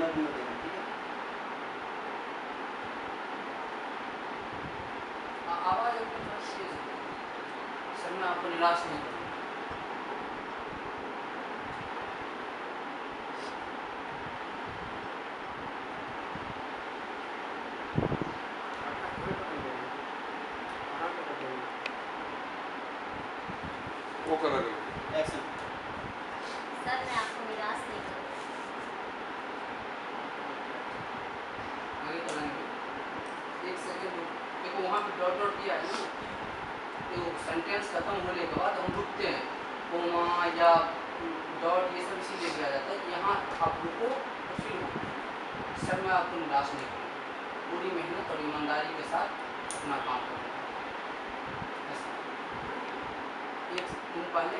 समझ में देना, ठीक है। आवाज़ एकदम थोड़ा तेज है सर, मैं आपको निराश नहीं करूँगा। वो करा करो। एक्शन। सर मैं आपको निराश नहीं करूँगा। आगे चलाएंगे, एक सेकंड देखो वहाँ पे डॉट डॉट दिया है ना, तो सेंटेंस खत्म होने के बाद हम रुकते हैं, कोमा या डॉट ये सब इसीलिए दिया जाता है कि यहाँ आप रुको तो फिर हो। सर मैं आपको निराश नहीं करूँगा, पूरी मेहनत और ईमानदारी के साथ